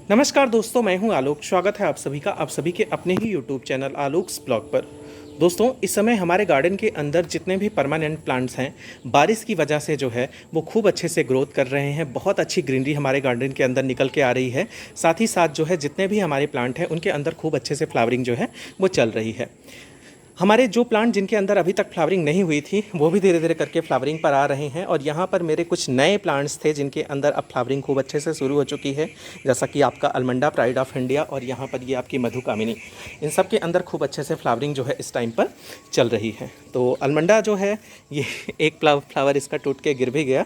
नमस्कार दोस्तों, मैं हूं आलोक। स्वागत है आप सभी का आप सभी के अपने ही यूट्यूब चैनल आलोक्स ब्लॉग पर। दोस्तों, इस समय हमारे गार्डन के अंदर जितने भी परमानेंट प्लांट्स हैं, बारिश की वजह से जो है वो खूब अच्छे से ग्रोथ कर रहे हैं। बहुत अच्छी ग्रीनरी हमारे गार्डन के अंदर निकल के आ रही है। साथ ही साथ जो है जितने भी हमारे प्लांट हैं उनके अंदर खूब अच्छे से फ्लावरिंग जो है वो चल रही है। हमारे जो प्लांट जिनके अंदर अभी तक फ्लावरिंग नहीं हुई थी वो भी धीरे धीरे करके फ्लावरिंग पर आ रहे हैं। और यहाँ पर मेरे कुछ नए प्लांट्स थे जिनके अंदर अब फ्लावरिंग खूब अच्छे से शुरू हो चुकी है, जैसा कि आपका अलमंडा प्राइड ऑफ इंडिया और यहाँ पर ये आपकी मधुकामिनी। इन सब के अंदर खूब अच्छे से फ्लावरिंग जो है इस टाइम पर चल रही है। तो अलमंडा जो है ये एक फ्लावर इसका टूट के गिर भी गया,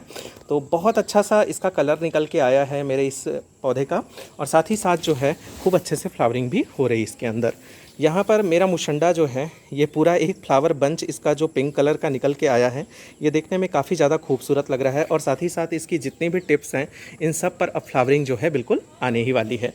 तो बहुत अच्छा सा इसका कलर निकल के आया है मेरे इस पौधे का। और साथ ही साथ जो है खूब अच्छे से फ्लावरिंग भी हो रही है इसके अंदर। यहाँ पर मेरा मुशंडा जो है ये पूरा एक फ्लावर बंच इसका जो पिंक कलर का निकल के आया है, ये देखने में काफ़ी ज़्यादा खूबसूरत लग रहा है। और साथ ही साथ इसकी जितनी भी टिप्स हैं इन सब पर अब फ्लावरिंग जो है बिल्कुल आने ही वाली है।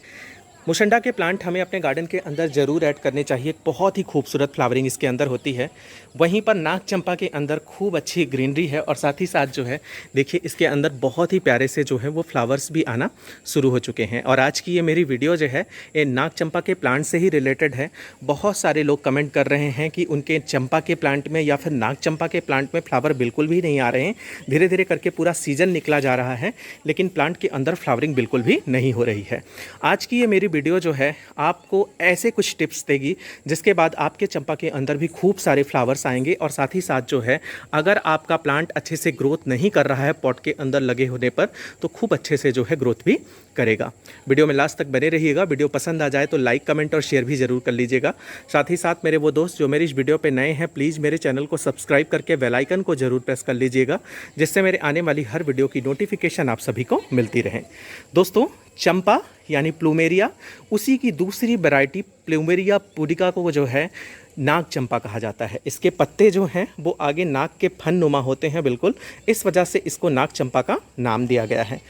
मुशंडा के प्लांट हमें अपने गार्डन के अंदर ज़रूर ऐड करने चाहिए। बहुत ही खूबसूरत फ्लावरिंग इसके अंदर होती है। वहीं पर नाग चंपा के अंदर खूब अच्छी ग्रीनरी है और साथ ही साथ जो है देखिए इसके अंदर बहुत ही प्यारे से जो है वो फ्लावर्स भी आना शुरू हो चुके हैं। और आज की ये मेरी वीडियो जो है ये नाग चंपा के प्लांट से ही रिलेटेड है। बहुत सारे लोग कमेंट कर रहे हैं कि उनके चंपा के प्लांट में या फिर नाग चंपा के प्लांट में फ्लावर बिल्कुल भी नहीं आ रहे हैं। धीरे धीरे करके पूरा सीजन निकला जा रहा है लेकिन प्लांट के अंदर फ्लावरिंग बिल्कुल भी नहीं हो रही है। आज की ये मेरी वीडियो जो है आपको ऐसे कुछ टिप्स देगी जिसके बाद आपके चंपा के अंदर भी खूब सारे फ्लावर्स आएंगे। और साथ ही साथ जो है अगर आपका प्लांट अच्छे से ग्रोथ नहीं कर रहा है पॉट के अंदर लगे होने पर, तो खूब अच्छे से जो है ग्रोथ भी करेगा। वीडियो में लास्ट तक बने रहिएगा। वीडियो पसंद आ जाए तो लाइक कमेंट और शेयर भी ज़रूर कर लीजिएगा। साथ ही साथ मेरे वो दोस्त जो मेरी इस वीडियो पे नए हैं, प्लीज़ मेरे चैनल को सब्सक्राइब करके बेल आइकन को ज़रूर प्रेस कर लीजिएगा, जिससे मेरे आने वाली हर वीडियो की नोटिफिकेशन आप सभी को मिलती रहे। दोस्तों, चंपा यानी प्लूमेरिया, उसी की दूसरी वैरायटी प्लूमेरिया पुडिका को जो है नाग चंपा कहा जाता है। इसके पत्ते जो हैं वो आगे नाग के फन नुमा होते हैं बिल्कुल, इस वजह से इसको नाग चंपा का नाम दिया गया है।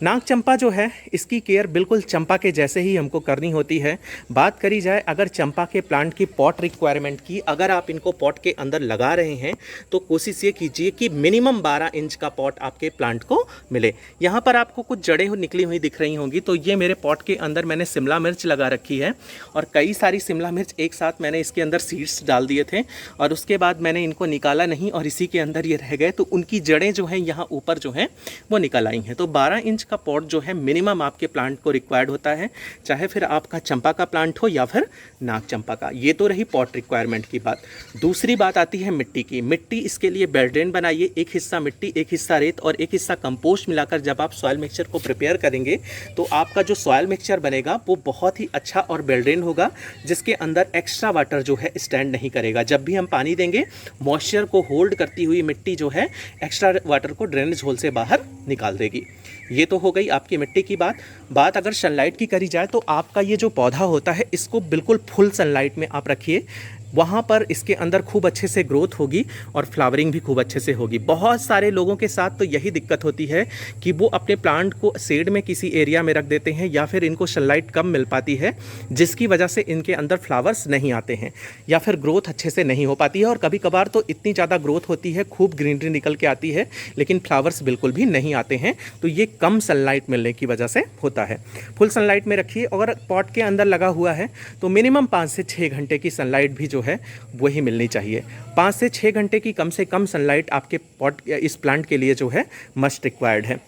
नाग चंपा जो है इसकी केयर बिल्कुल चंपा के जैसे ही हमको करनी होती है। बात करी जाए अगर चंपा के प्लांट की पॉट रिक्वायरमेंट की, अगर आप इनको पॉट के अंदर लगा रहे हैं तो कोशिश ये कीजिए कि मिनिमम 12 इंच का पॉट आपके प्लांट को मिले। यहाँ पर आपको कुछ जड़ें निकली हुई दिख रही होंगी, तो ये मेरे पॉट के अंदर मैंने शिमला मिर्च लगा रखी है और कई सारी शिमला मिर्च एक साथ मैंने इसके अंदर सीड्स डाल दिए थे और उसके बाद मैंने इनको निकाला नहीं और इसी के अंदर ये रह गए, तो उनकी जड़ें जो हैं यहाँ ऊपर जो हैं वो निकल आई हैं। तो 12 इंच का पॉट जो है मिनिमम आपके प्लांट को रिक्वायर्ड होता है, चाहे फिर आपका चंपा का प्लांट हो या फिर नाग चंपा का। ये तो रही पॉट रिक्वायरमेंट की बात। दूसरी बात आती है मिट्टी की। मिट्टी इसके लिए बेड ड्रेन बनाइए। एक हिस्सा मिट्टी, एक हिस्सा रेत और एक हिस्सा कंपोस्ट मिलाकर जब आप सॉयल मिक्सचर को प्रिपेयर करेंगे तो आपका जो सॉयल मिक्सचर बनेगा वो बहुत ही अच्छा और बेड ड्रेन होगा, जिसके अंदर एक्स्ट्रा वाटर जो है स्टैंड नहीं करेगा। जब भी हम पानी देंगे मॉइस्चर को होल्ड करती हुई मिट्टी जो है एक्स्ट्रा वाटर को ड्रेनेज होल से बाहर निकाल देगी। ये तो हो गई आपकी मिट्टी की बात अगर सनलाइट की करी जाए तो आपका ये जो पौधा होता है इसको बिल्कुल फुल सनलाइट में आप रखिए। वहाँ पर इसके अंदर खूब अच्छे से ग्रोथ होगी और फ्लावरिंग भी खूब अच्छे से होगी। बहुत सारे लोगों के साथ तो यही दिक्कत होती है कि वो अपने प्लांट को शेड में किसी एरिया में रख देते हैं या फिर इनको सनलाइट कम मिल पाती है, जिसकी वजह से इनके अंदर फ्लावर्स नहीं आते हैं या फिर ग्रोथ अच्छे से नहीं हो पाती है। और कभी कभार तो इतनी ज़्यादा ग्रोथ होती है, खूब ग्रीनरी निकल के आती है, लेकिन फ्लावर्स बिल्कुल भी नहीं आते हैं। तो ये कम सनलाइट मिलने की वजह से होता है। फुल सनलाइट में रखिए। अगर पॉट के अंदर लगा हुआ है तो मिनिमम 5 से 6 घंटे की सनलाइट भी जो है वही मिलनी चाहिए। 5 से 6 घंटे की कम से कम सनलाइट आपके पॉट इस प्लांट के लिए जो है मस्ट रिक्वायर्ड है।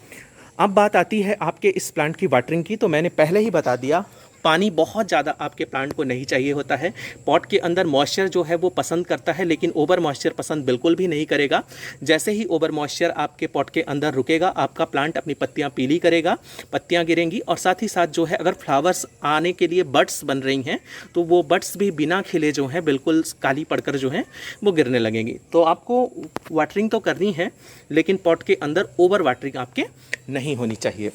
अब बात आती है आपके इस प्लांट की वाटरिंग की, तो मैंने पहले ही बता दिया पानी बहुत ज़्यादा आपके प्लांट को नहीं चाहिए होता है। पॉट के अंदर मॉइस्चर जो है वो पसंद करता है, लेकिन ओवर मॉइस्चर पसंद बिल्कुल भी नहीं करेगा। जैसे ही ओवर मॉइस्चर आपके पॉट के अंदर रुकेगा आपका प्लांट अपनी पत्तियां पीली करेगा, पत्तियां गिरेंगी और साथ ही साथ जो है अगर फ्लावर्स आने के लिए बड्स बन रही हैं तो वो बड्स भी बिना खिले जो हैं बिल्कुल काली पड़कर जो हैं वो गिरने लगेंगी। तो आपको वाटरिंग तो करनी है लेकिन पॉट के अंदर ओवर वाटरिंग आपके नहीं होनी चाहिए।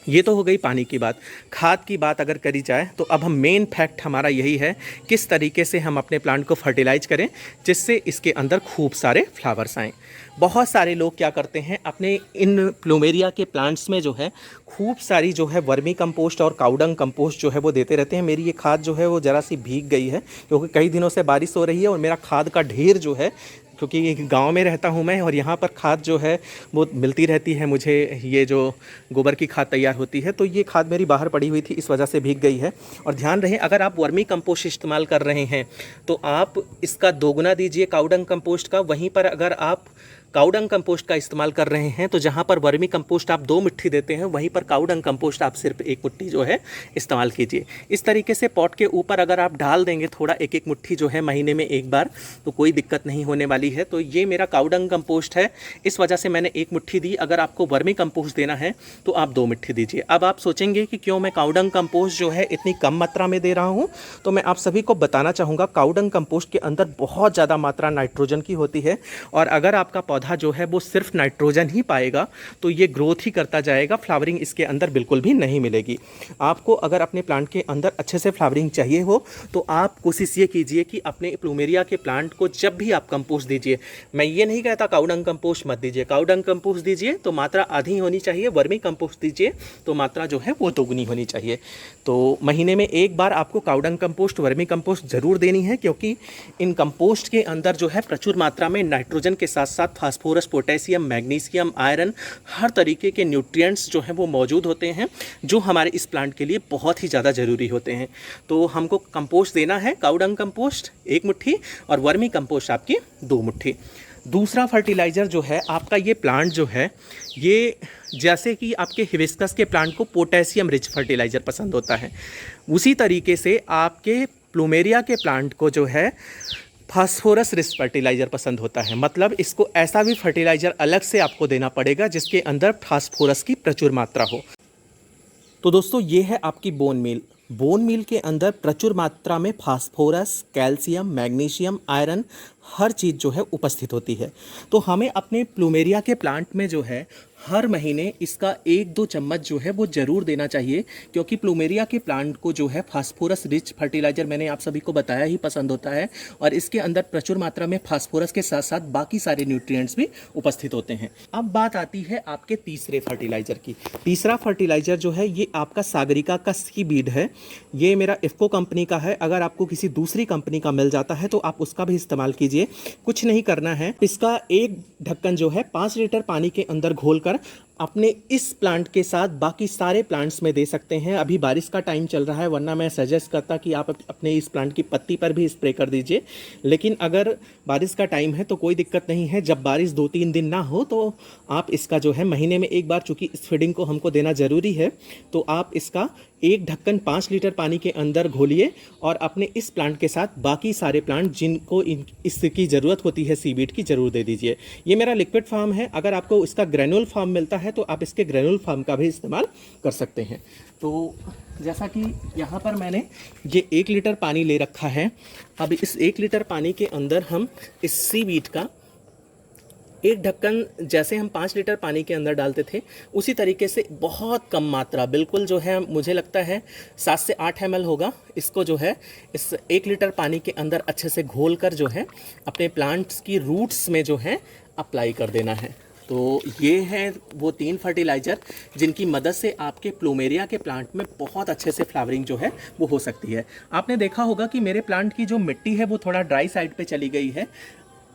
ये तो हो गई पानी की बात। खाद की बात अगर करी जाए तो अब हम मेन फैक्ट हमारा यही है किस तरीके से हम अपने प्लांट को फर्टिलाइज करें जिससे इसके अंदर खूब सारे फ्लावर्स आएँ। बहुत सारे लोग क्या करते हैं अपने इन प्लूमेरिया के प्लांट्स में जो है खूब सारी जो है वर्मी कंपोस्ट और काउडंग कंपोस्ट जो है वो देते रहते हैं। मेरी ये खाद जो है वो ज़रा सी भीग गई है क्योंकि कई दिनों से बारिश हो रही है और मेरा खाद का ढेर जो है क्योंकि गांव में रहता हूं मैं और यहाँ पर खाद जो है वो मिलती रहती है मुझे, ये जो गोबर की खाद तैयार होती है, तो ये खाद मेरी बाहर पड़ी हुई थी, इस वजह से भीग गई है। और ध्यान रहे, अगर आप वर्मी कंपोस्ट इस्तेमाल कर रहे हैं तो आप इसका दोगुना दीजिए काउडंग कंपोस्ट का। वहीं पर अगर आप काउडंग कंपोस्ट का इस्तेमाल कर रहे हैं तो जहां पर वर्मी कंपोस्ट आप 2 मुट्ठी देते हैं, वहीं पर काउडंग कंपोस्ट आप सिर्फ 1 मुट्ठी जो है इस्तेमाल कीजिए। इस तरीके से पॉट के ऊपर अगर आप डाल देंगे थोड़ा 1-1 मुट्ठी जो है महीने में एक बार, तो कोई दिक्कत नहीं होने वाली है। तो ये मेरा काउडंग कंपोस्ट है, इस वजह से मैंने 1 मुट्ठी दी। अगर आपको वर्मी कंपोस्ट देना है तो आप 2 मुट्ठी दीजिए। अब आप सोचेंगे कि क्यों मैं काउडंग कंपोस्ट जो है इतनी कम मात्रा में दे रहा हूँ, तो मैं आप सभी को बताना चाहूँगा काउडंग कंपोस्ट के अंदर बहुत ज़्यादा मात्रा नाइट्रोजन की होती है, और अगर आपका पौधा जो है वो सिर्फ नाइट्रोजन ही पाएगा तो ये ग्रोथ ही करता जाएगा, फ्लावरिंग इसके अंदर बिल्कुल भी नहीं मिलेगी। आपको अगर अपने प्लांट के अंदर अच्छे से फ्लावरिंग चाहिए हो तो आप कोशिश ये कीजिए कि अपने प्लूमेरिया के प्लांट को जब भी आप कंपोस्ट दीजिए, मैं ये नहीं कहता काउडंग कंपोस्ट मत दीजिए, काउडंग कंपोस्ट दीजिए तो मात्रा आधी होनी चाहिए, वर्मी कंपोस्ट दीजिए तो मात्रा जो है वो दोगुनी होनी चाहिए। तो महीने में एक बार आपको काउडंग कंपोस्ट, वर्मी कंपोस्ट ज़रूर देनी है, क्योंकि इन कंपोस्ट के अंदर जो है प्रचुर मात्रा में नाइट्रोजन के साथ साथ फास्फोरस, पोटेशियम, मैग्नीशियम, आयरन, हर तरीके के न्यूट्रिएंट्स जो हैं वो मौजूद होते हैं, जो हमारे इस प्लांट के लिए बहुत ही ज़्यादा ज़रूरी होते हैं। तो हमको कंपोस्ट देना है, काउडंग कंपोस्ट 1 मुट्ठी और वर्मी कंपोस्ट आपकी 2 मुट्ठी। दूसरा फर्टिलाइज़र जो है आपका, ये प्लांट जो है ये जैसे कि आपके हिबिस्कस के प्लांट को पोटेशियम रिच फर्टिलाइज़र पसंद होता है, उसी तरीके से आपके प्लूमेरिया के प्लांट को जो है फास्फोरस रिच फर्टिलाइज़र पसंद होता है। मतलब इसको ऐसा भी फर्टिलाइज़र अलग से आपको देना पड़ेगा जिसके अंदर फास्फोरस की प्रचुर मात्रा हो। तो दोस्तों ये है आपकी बोन मील। बोन मील के अंदर प्रचुर मात्रा में फास्फोरस, कैल्शियम, मैग्नीशियम, आयरन, हर चीज़ जो है उपस्थित होती है। तो हमें अपने प्लूमेरिया के प्लांट में जो है हर महीने इसका 1-2 चम्मच जो है वो ज़रूर देना चाहिए, क्योंकि प्लूमेरिया के प्लांट को जो है फास्फोरस रिच फर्टिलाइज़र मैंने आप सभी को बताया ही पसंद होता है, और इसके अंदर प्रचुर मात्रा में फास्फोरस के साथ साथ बाकी सारे न्यूट्रिएंट्स भी उपस्थित होते हैं। अब बात आती है आपके तीसरे फर्टिलाइज़र की। तीसरा फर्टिलाइज़र जो है ये आपका सागरिका का सीबीड है। ये मेरा इफ़को कंपनी का है, अगर आपको किसी दूसरी कंपनी का मिल जाता है तो आप उसका भी इस्तेमाल कीजिए। कुछ नहीं करना है, इसका एक ढक्कन जो है 5 लीटर पानी के अंदर घोलकर अपने इस प्लांट के साथ बाकी सारे प्लांट्स में दे सकते हैं। अभी बारिश का टाइम चल रहा है, वरना मैं सजेस्ट करता कि आप अपने इस प्लांट की पत्ती पर भी स्प्रे कर दीजिए, लेकिन अगर बारिश का टाइम है तो कोई दिक्कत नहीं है। जब बारिश 2-3 दिन ना हो तो आप इसका जो है महीने में एक बार, चूँकि इस फीडिंग को हमको देना ज़रूरी है, तो आप इसका एक ढक्कन 5 लीटर पानी के अंदर घोलिए और अपने इस प्लांट के साथ बाकी सारे प्लांट जिनको इसकी ज़रूरत होती है सीबीड की, ज़रूर दे दीजिए। ये मेरा लिक्विड फॉर्म है, अगर आपको इसका ग्रेनुल फॉर्म मिलता है तो आप इसके ग्रेनुल फॉर्म का भी इस्तेमाल कर सकते हैं। तो जैसा कि यहाँ पर मैंने ये 1 लीटर पानी ले रखा है, अब इस 1 लीटर पानी के अंदर हम इस सीबीड का एक ढक्कन, जैसे हम 5 लीटर पानी के अंदर डालते थे उसी तरीके से बहुत कम मात्रा, बिल्कुल जो है मुझे लगता है 7 से 8 ml होगा, इसको जो है इस 1 लीटर पानी के अंदर अच्छे से घोल कर जो है अपने प्लांट्स की रूट्स में जो है अप्लाई कर देना है। तो ये हैं वो 3 फर्टिलाइज़र जिनकी मदद से आपके प्लूमेरिया के प्लांट में बहुत अच्छे से फ्लावरिंग जो है वो हो सकती है। आपने देखा होगा कि मेरे प्लांट की जो मिट्टी है वो थोड़ा ड्राई साइड पे चली गई है,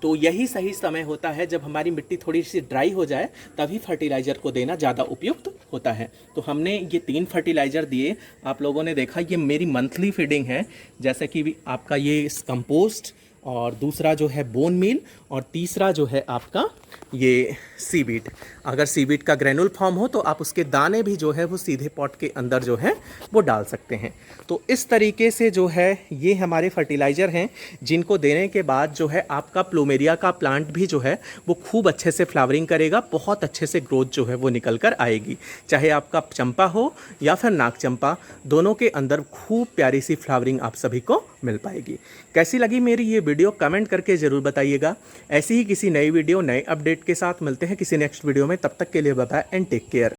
तो यही सही समय होता है जब हमारी मिट्टी थोड़ी सी ड्राई हो जाए, तभी फर्टिलाइज़र को देना ज़्यादा उपयुक्त होता है। तो हमने ये 3 फर्टिलाइज़र दिए, आप लोगों ने देखा ये मेरी मंथली फीडिंग है, जैसे कि आपका ये कंपोस्ट, और दूसरा जो है बोन मील, और तीसरा जो है आपका ये सीबीड। अगर सीबीड का ग्रेनुल फॉर्म हो तो आप उसके दाने भी जो है वो सीधे पॉट के अंदर जो है वो डाल सकते हैं। तो इस तरीके से जो है ये हमारे फर्टिलाइज़र हैं जिनको देने के बाद जो है आपका प्लूमेरिया का प्लांट भी जो है वो खूब अच्छे से फ्लावरिंग करेगा, बहुत अच्छे से ग्रोथ जो है वो निकल कर आएगी। चाहे आपका चंपा हो या फिर नाग चंपा, दोनों के अंदर खूब प्यारी सी फ्लावरिंग आप सभी को मिल पाएगी। कैसी लगी मेरी ये वीडियो कमेंट करके ज़रूर बताइएगा। ऐसी ही किसी नई वीडियो, नए अपडेट के साथ मिलते हैं किसी नेक्स्ट वीडियो में। तब तक के लिए bye bye and take care.